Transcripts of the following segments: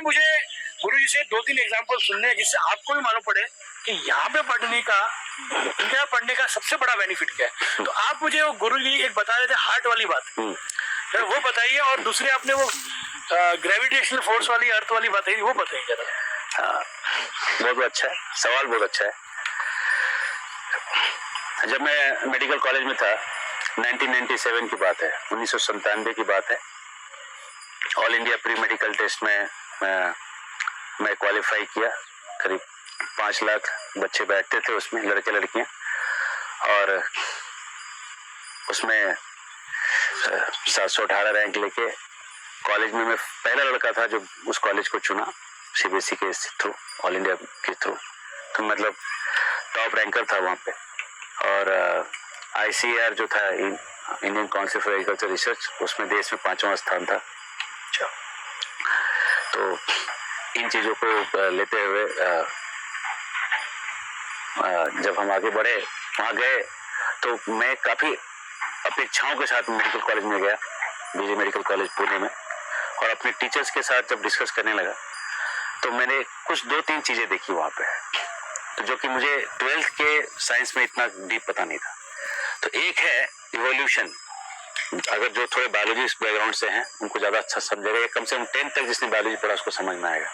मुझे गुरुजी से 2-3 एग्जांपल सुनने हैं जिससे आपको भी मालूम पड़े कि यहाँ पे पढ़ने का, इनके यहाँ पढ़ने का सबसे बड़ा बेनिफिट क्या है। तो आप मुझे वो गुरुजी एक बता रहे थे हार्ट वाली बात, तो वो बताइए, और दूसरी आपने वो ग्रेविटेशनल फोर्स वाली, अर्थ वाली बात है, वो बताइए जरा। हाँ, बहुत अच्छा है सवाल, बहुत अच्छा है। जब मैं मेडिकल कॉलेज में था, 1997 की बात है, 1997 की बात है। All India pre medical test में मैं क्वालिफाई किया। करीब 5 लाख बच्चे बैठते थे उसमें, लड़के लड़कियां, और उसमें 718 रैंक लेके कॉलेज में मैं पहला लड़का था जो उस कॉलेज को चुना, सीबीएसई के थ्रू, ऑल इंडिया के थ्रू। तो मतलब टॉप रैंकर था वहाँ पे। और ICAR जो था, Indian council for agriculture research, उसमें देश में 5वां स्थान था। तो इन चीज़ों को लेते हुए जब हम आगे बढ़े, वहाँ गए, तो मैं काफ़ी अपेक्षाओं के साथ मेडिकल कॉलेज में गया, BJ मेडिकल कॉलेज पुणे में, और अपने टीचर्स के साथ जब डिस्कस करने लगा तो मैंने कुछ 2-3 चीज़ें देखी वहाँ पे, तो जो कि मुझे 12th के साइंस में इतना डीप पता नहीं था। तो एक है इवोल्यूशन। अगर जो थोड़े बायोलॉजी बैकग्राउंड से हैं उनको ज़्यादा अच्छा समझेगा, या कम से कम 10th तक जिसने बायोलॉजी पढ़ा उसको समझ में आएगा।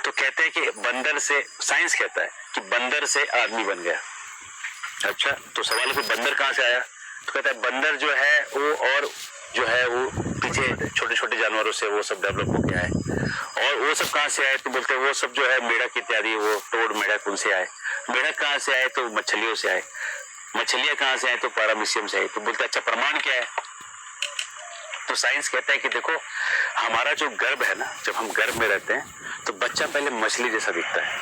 तो कहते हैं कि बंदर से, साइंस कहता है कि बंदर से आदमी बन गया। अच्छा, तो सवाल है कि बंदर कहाँ से आया। तो कहता है बंदर जो है वो, और जो है वो पीछे छोटे छोटे जानवरों से वो सब डेवलप हो गया है। और वो सब कहाँ से आए, तो बोलते हैं वो सब जो है मेढक इत्यादि, वो टोड मेढक, उनसे आए। मेढक कहाँ से आए, तो मछलियों से आए। मछलियां कहाँ से आए, तो पैरामीशियम से आए। तो बोलते अच्छा प्रमाण क्या है। तो साइंस कहता है कि देखो, हमारा जो गर्भ है ना, जब हम गर्भ में रहते हैं तो बच्चा पहले मछली जैसा दिखता है,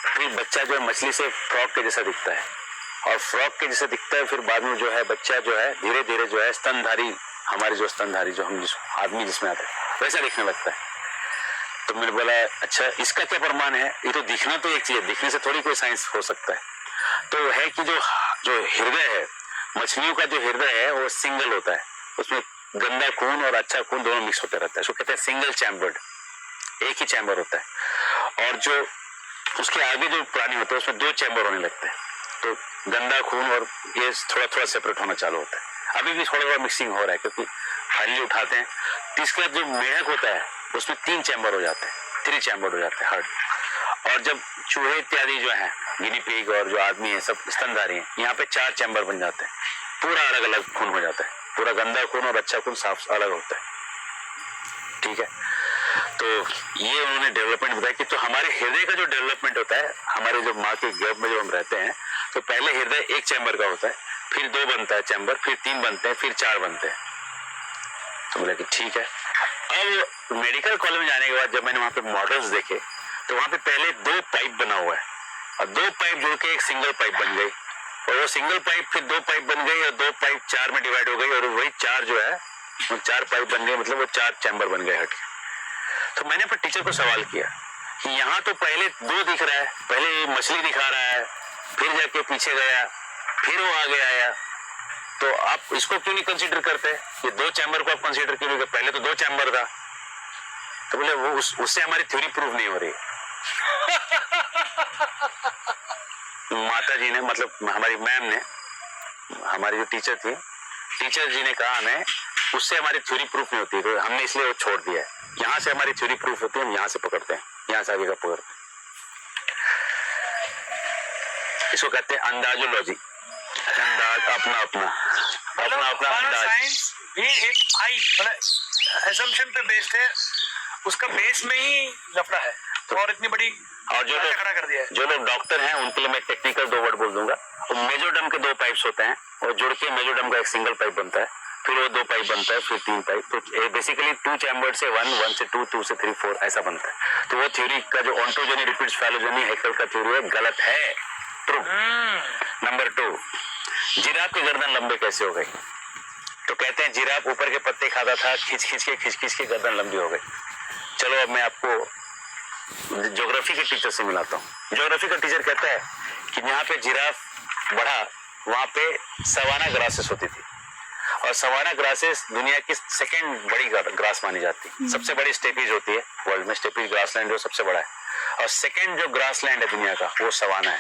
फिर बच्चा जो है मछली से फ्रॉग के जैसा दिखता है, और फ्रॉग के जैसा दिखता है, फिर बाद में जो है बच्चा जो है धीरे धीरे जो है स्तनधारी, हमारी जो स्तनधारी, जो हम जिस आदमी जिसमें आते हैं वैसा दिखने लगता है। तो मैंने बोला अच्छा इसका क्या प्रमाण है। ये तो दिखना तो एक चीज है, दिखने से थोड़ी कोई साइंस हो सकता है। तो है कि जो हृदय है, मछलियों का जो हृदय है वो सिंगल होता है, उसमें गंदा खून और अच्छा खून दोनों मिक्स होते रहता है। उसको कहते हैं सिंगल चैम्बर्ड, एक ही चैम्बर होता है। और जो उसके आगे जो प्राणी होते हैं उसमें 2 चैम्बर होने लगते हैं। तो गंदा खून और ये थोड़ा थोड़ा सेपरेट होना चालू होता है। अभी भी थोड़ा थोड़ा मिक्सिंग हो रहा है, क्योंकि फाइनली उठाते हैं। तीसरा जो मेढक होता है उसमें 3 चैम्बर हो जाते हैं, 3 चैम्बर हो जाते हैं हार्ट। और जब चूहे इत्यादि जो है, गिनी पिग और जो आदमी है, सब स्तनधारी हैं, यहाँ पे 4 चैम्बर बन जाते हैं। पूरा अलग अलग खून हो जाता है, पूरा गंदा खून और अच्छा खून साफ अलग होता है। ठीक है, तो ये उन्होंने डेवलपमेंट बताया कि तो हमारे हृदय का जो डेवलपमेंट होता है, हमारे जो माँ के गर्भ में जो हम रहते हैं, तो पहले हृदय 1 चैम्बर का होता है, फिर 2 बनता है चैम्बर, फिर 3 बनते हैं, फिर 4 बनते हैं। तो बोला कि ठीक है। अब मेडिकल कॉलेज में जाने के बाद जब मैंने वहाँ पे मॉडल्स देखे, तो वहाँ पे पहले 2 पाइप बना हुआ है, और 2 पाइप जुड़ के एक सिंगल पाइप बन गई, और वो सिंगल पाइप फिर 2 पाइप बन गई, और 2 पाइप 4 में डिवाइड हो गई, और वही 4 जो है वो 4 पाइप बन गए, मतलब वो 4 चैम्बर बन गए हट के। तो मैंने अपने टीचर को सवाल किया कि यहाँ तो पहले 2 दिख रहा है, पहले ये मछली दिखा रहा है, फिर जाके पीछे गया, फिर वो आगे आया, तो आप इसको क्यों नहीं कंसीडर करते, ये 2 चैम्बर को आप कंसीडर क्यों नहीं करते, पहले तो 2 चैम्बर था। तो बोले वो उससे हमारी थ्योरी प्रूव नहीं हो रही। माता जी ने, मतलब हमारी मैम ने, हमारी जो टीचर थी, टीचर जी ने कहा हमें उससे हमारी थ्योरी प्रूफ नहीं होती, तो हमने इसलिए वो छोड़ दिया है। यहाँ से हमारी थ्योरी प्रूफ होती है, हम यहाँ से पकड़ते हैं, यहाँ से आगे का पकड़ते हैं। इसको कहते हैं अंदाजोलॉजी, अंदाज, अपना अपना अपना अपना अंदाज। साइंस भी एक आई मतलब एजम्पशन पे बेस्ड है, उसका बेस में ही लफड़ा है, और इतनी बड़ी और जो लोग डॉक्टर हैं उनके लिए मैं टेक्निकल 2 वर्ड बोल दूंगा। तो मेजोडर्म के 2 पाइप्स होते हैं, और जुड़ के मेजोडर्म का एक सिंगल पाइप बनता है, फिर वो 2 पाइप बनता है, फिर 3 पाइप। तो बेसिकली 2 चैम्बर से 1 से 2, 2 से 3, 4 ऐसा बनता है। तो वो थ्योरी का जो ऑन्टोजेनी रिपीट्स फैलोजेनी हैकेल का थ्योरी है, गलत है, ट्रू। नंबर 2, जिराफ की गर्दन लंबे कैसे हो गई। तो कहते हैं जिराफ ऊपर के पत्ते खाता था, खींच के गर्दन लंबी हो गई। चलो अब मैं आपको ज्योग्राफी के टीचर से मिलाता हूँ। ज्योग्राफी का टीचर कहता है कि यहाँ पे जिराफ बढ़ा, वहां पे सवाना ग्रासेस होती थी, और सवाना ग्रासेस दुनिया की सेकंड बड़ी ग्रास मानी जाती है। सबसे बड़ी स्टेपीज होती है वर्ल्ड में, स्टेपीज ग्रासलैंड जो सबसे बड़ा है, और सेकंड जो ग्रासलैंड है दुनिया का वो सवाना है।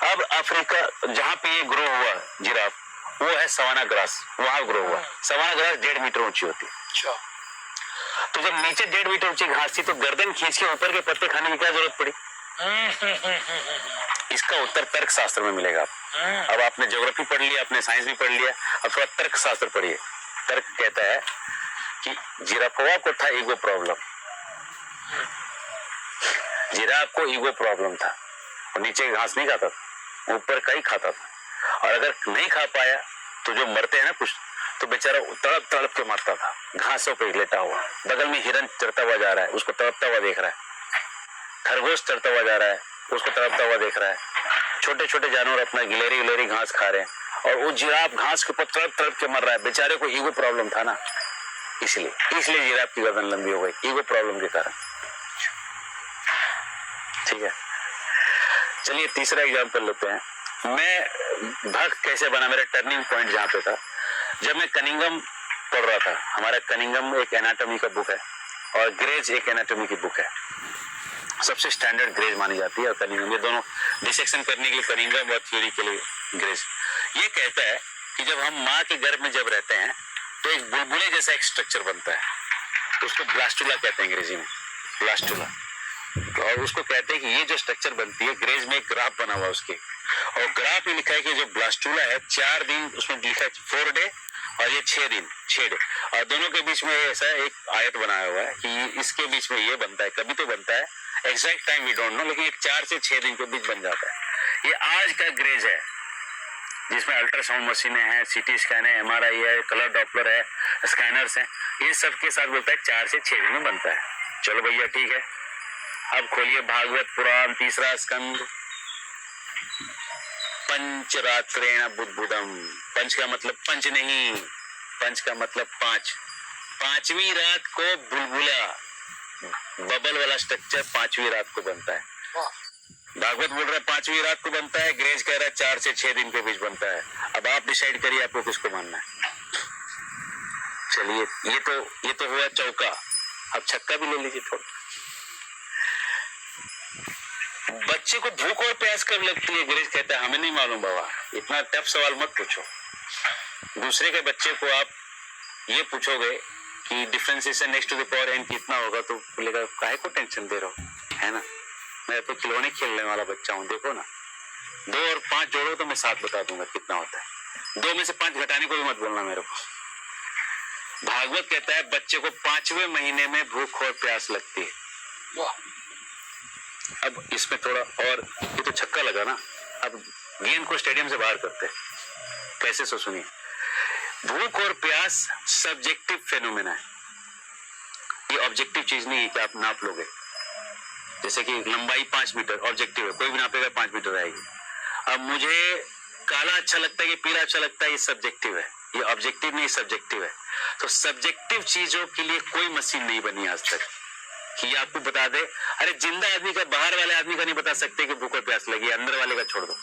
अब अफ्रीका जहाँ पे ये ग्रो हुआ जिराफ, वो है सवाना ग्रास, वहां ग्रो हुआ। सवाना ग्रास 1.5 मीटर ऊंची होती है। तो जब नीचे 1.5 मीटर ऊंची घास थी तो गर्दन खींच के ऊपर के पत्ते खाने की क्या जरूरत पड़ी? इसका उत्तर तर्क शास्त्र में मिलेगा। अब आपने ज्योग्राफी पढ़ लिया, आपने साइंस भी पढ़ लिया, अब थोड़ा तर्क शास्त्र पढ़िए। तर्क कहता है कि जिराफवा को था ईगो प्रॉब्लम, जिराफ को ईगो प्रॉब्लम था और नीचे घास नहीं खाता था, ऊपर का ही खाता था। और अगर नहीं खा पाया तो जो मरते हैं ना कुछ, तो बेचारा तड़प तड़प के मरता था घासों पे लेटा हुआ। बगल में हिरन चढ़ता हुआ जा रहा है, उसको तड़पता हुआ देख रहा है। खरगोश चढ़ता हुआ जा रहा है, उसको तड़पता हुआ देख रहा है। छोटे छोटे जानवर अपना गिलेरी घास खा रहे हैं और वो जिराफ घास के ऊपर तड़प तड़प के मर रहा है। बेचारे को ईगो प्रॉब्लम था ना, इसलिए जिराफ की गर्दन लंबी हो गई, ईगो प्रॉब्लम के कारण। ठीक है, चलिए तीसरा एग्जाम्पल लेते हैं। मैं भक्त कैसे बना, मेरा टर्निंग पॉइंट जहाँ पे था, जब मैं कनिंगम पढ़ रहा था। हमारा कनिंगम एक एनाटॉमी का बुक है और ग्रेज एक एनाटॉमी की बुक है। सबसे स्टैंडर्ड ग्रेज मानी जाती है और कनिंगम, ये दोनों डिसेक्शन करने के लिए कनिंगम और थ्योरी के लिए ग्रेज। ये कहता है कि जब हम माँ के गर्भ में जब रहते हैं तो एक बुलबुले जैसा एक स्ट्रक्चर बनता है, उसको ब्लास्टुला कहते हैं अंग्रेजी में, ब्लास्टुला। और उसको कहते हैं कि ये जो स्ट्रक्चर बनती है, ग्रेज में एक ग्राफ बना हुआ उसके, और ग्राफ में लिखा है कि जो ब्लास्टुला है 4 दिन, उसमें लिखा है 4 डे और ये 6 दिन, 6 डे, और दोनों के बीच में ऐसा एक आयत बनाया हुआ है कि इसके बीच में ये बनता है, कभी तो बनता है, exact time we don't know, लेकिन एक 4 से 6 दिन के बीच बन जाता है। ये आज का ग्रेज है जिसमें अल्ट्रासाउंड मशीनें हैं, सीटी स्कैन है, MRI है, कलर डॉपलर है, स्कैनर्स हैं, ये सब के साथ बोलता है 4 से 6 दिन में बनता है। चलो भैया ठीक है, अब खोलिए भागवत पुराण 3रा स्कंद। पंचरात्रेण बुद्बुदम, पंच का मतलब पंच नहीं, पंच का मतलब 5। 5वीं रात को बुलबुला बबल वाला स्ट्रक्चर 5वीं रात को बनता है। भागवत बोल रहा है 5वीं रात को बनता है, ग्रेज कह रहा है 4 से 6 दिन के बीच बनता है। अब आप डिसाइड करिए आपको किसको मानना है। चलिए ये तो हुआ चौका, अब छक्का भी ले लीजिए थोड़ा। बच्चे को भूख और प्यास कब लगती है? ग्रेज कहता है हमें नहीं मालूम बाबा, इतना टफ सवाल मत पूछो। दूसरे के बच्चे को आप ये पूछोगे कि differentiation next to the power n कितना होगा, तो बोलेगा काहे को टेंशन दे रहे हो, है ना, मैं तो खिलौने खेलने वाला बच्चा हूँ, देखो ना 2 और 5 जोड़ो तो मैं 7 बता दूंगा कितना होता है, 2 में से 5 घटाने को भी मत बोलना मेरे को। भागवत कहता है बच्चे को 5वें महीने में भूख और प्यास लगती है। अब इसमें थोड़ा और, ये तो छक्का लगा ना, अब गेंद को स्टेडियम से बाहर करते हैं, कैसे सो सुनिए। भूख और प्यास सब्जेक्टिव फेनोमेना है, ये ऑब्जेक्टिव चीज नहीं है कि आप नाप लोगे। जैसे कि लंबाई 5 मीटर ऑब्जेक्टिव है, कोई भी नापेगा 5 मीटर आएगी। अब मुझे काला अच्छा लगता है कि पीला अच्छा लगता है, ये सब्जेक्टिव है, ये ऑब्जेक्टिव नहीं सब्जेक्टिव है। तो सब्जेक्टिव चीजों के लिए कोई मशीन नहीं बनी आज तक कि आपको बता दे, अरे जिंदा आदमी का, बाहर वाले आदमी का नहीं बता सकते कि भूख और प्यास लगी, अंदर वाले का छोड़ दो।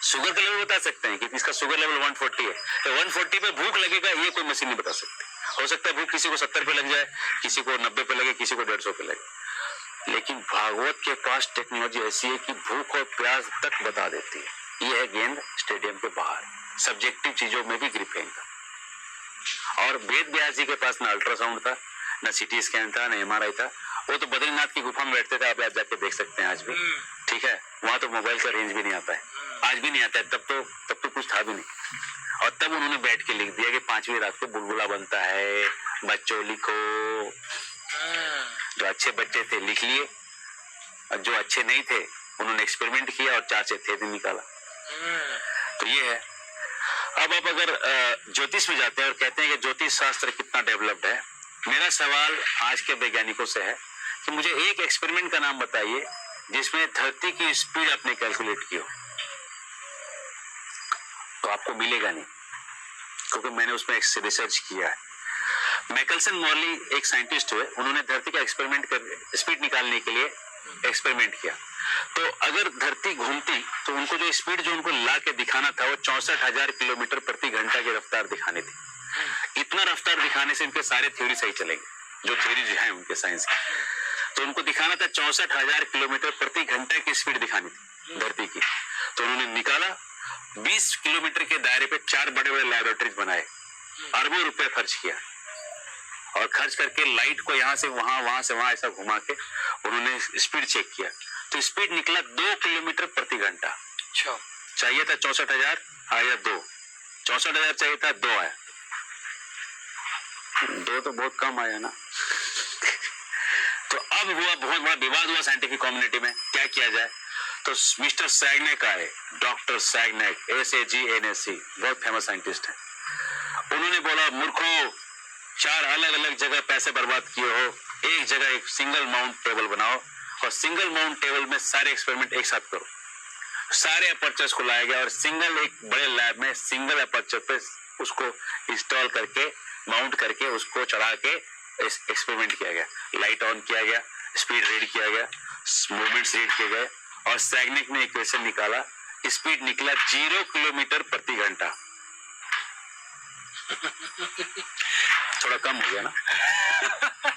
शुगर का लेवल बता सकते हैं कि इसका शुगर लेवल 140 है, तो 140 पे भूख लगेगा ये कोई मशीन नहीं बता सकती। हो सकता है भूख किसी को 70 पे लग जाए, किसी को 90 पे लगे, किसी को 150 पे लगे, लेकिन भागवत के पास टेक्नोलॉजी ऐसी है कि भूख और प्यास तक बता देती है। ये है गेंद स्टेडियम के बाहर, सब्जेक्टिव चीजों में भी ग्रिप है इनका। और वेद व्यास जी के पास ना अल्ट्रासाउंड था, ना सीटी स्कैन था, ना MRI था, वो तो बद्रीनाथ की गुफा में बैठते थे, आप जाके देख सकते हैं आज भी, ठीक है, वहां तो मोबाइल का रेंज भी नहीं आता है, आज भी नहीं आता है, तब तो कुछ था भी नहीं। और तब उन्होंने बैठ के लिख दिया कि 5वीं रात को बुलबुला बनता है, बच्चों लिखो। जो अच्छे बच्चे थे लिख लिए, और जो अच्छे नहीं थे उन्होंने एक्सपेरिमेंट किया और 4 से 6 दिन निकाला। तो ये है। अब आप अगर ज्योतिष में जाते हैं और कहते हैं कि ज्योतिष शास्त्र कितना डेवलप्ड है, मेरा सवाल आज के वैज्ञानिकों से है कि मुझे एक एक्सपेरिमेंट का नाम बताइए जिसमें धरती की स्पीड आपने कैलकुलेट की हो। तो आपको मिलेगा नहीं, क्योंकि मैंने उसमें एक रिसर्च किया है। मैकलसन मॉर्ली एक साइंटिस्ट हुए, उन्होंने धरती का एक्सपेरिमेंट कर स्पीड निकालने के लिए एक्सपेरिमेंट किया। तो अगर धरती घूमती तो उनको जो स्पीड जो उनको ला के दिखाना था वो 64,000 किलोमीटर प्रति घंटा की रफ्तार दिखानी थी। इतना रफ्तार दिखाने से इनके सारे थ्योरी सही चलेंगे, जो थ्योरी जो है उनके साइंस की। तो उनको दिखाना था 64,000 किलोमीटर प्रति घंटे की स्पीड दिखानी थी धरती की। तो उन्होंने निकाला 20 किलोमीटर के दायरे पे 4 बड़े बड़े लैबोरेटरीज बनाए, अरबों रुपए खर्च किया, और खर्च करके लाइट को यहाँ से वहां, वहां से वहां ऐसा घुमा के उन्होंने स्पीड चेक किया। तो स्पीड निकला 2 किलोमीटर प्रति घंटा। अच्छा, चाहिए था 64,000, आया 2। 64,000 चाहिए था, 2 आया। 2 तो बहुत कम आया ना। तो अब हुआ बहुत बड़ा विवाद हुआ साइंटिफिक कम्युनिटी में, क्या किया जाए। तो मिस्टर सैगनेक आए, डॉक्टर सैगनेक, SAGNAC, बहुत फेमस साइंटिस्ट है। उन्होंने बोला, मूर्खों, 4 अलग अलग जगह पैसे बर्बाद किए हो, एक जगह एक सिंगल माउंट टेबल बनाओ और सिंगल माउंट टेबल में सारे एक्सपेरिमेंट एक साथ करो। सारे अपर्चर्स को लाया गया और सिंगल एक बड़े लैब में सिंगल अपर्चर पे उसको इंस्टॉल करके, माउंट करके, उसको चढ़ा के एक्सपेरिमेंट किया गया। लाइट ऑन किया गया, स्पीड रीड किया गया, मूवमेंट्स रीड किए गए, और सैगनेक ने इक्वेशन निकाला, स्पीड निकला 0 किलोमीटर प्रति घंटा। थोड़ा कम हो गया ना।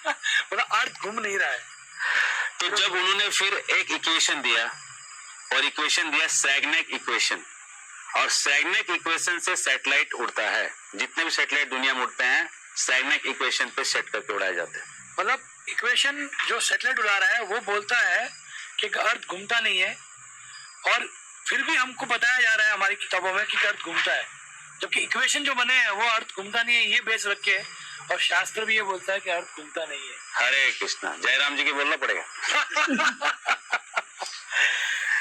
मतलब अर्थ घूम नहीं रहा है। तो जब उन्होंने फिर एक इक्वेशन दिया, और इक्वेशन दिया सैगनेक इक्वेशन, और सैगनेक इक्वेशन से सैटेलाइट उड़ता है। जितने भी सैटेलाइट दुनिया में उड़ते हैं सैगनेक इक्वेशन पे सेट करके उड़ाए जाते हैं। मतलब इक्वेशन जो सैटेलाइट उड़ा रहा है वो बोलता है कि अर्थ घूमता नहीं है, और फिर भी हमको बताया जा रहा है हमारी किताबों में कि अर्थ घूमता है, जबकि इक्वेशन जो बने हैं वो अर्थ घूमता नहीं है ये बेस रख के, और शास्त्र भी ये बोलता है कि अर्थ घूमता नहीं है। हरे कृष्णा, जयराम जी की बोलना पड़ेगा।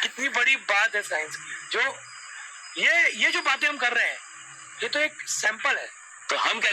कितनी बड़ी बात है साइंस की। जो ये जो बातें हम कर रहे हैं ये तो एक सैंपल है। तो हम क्या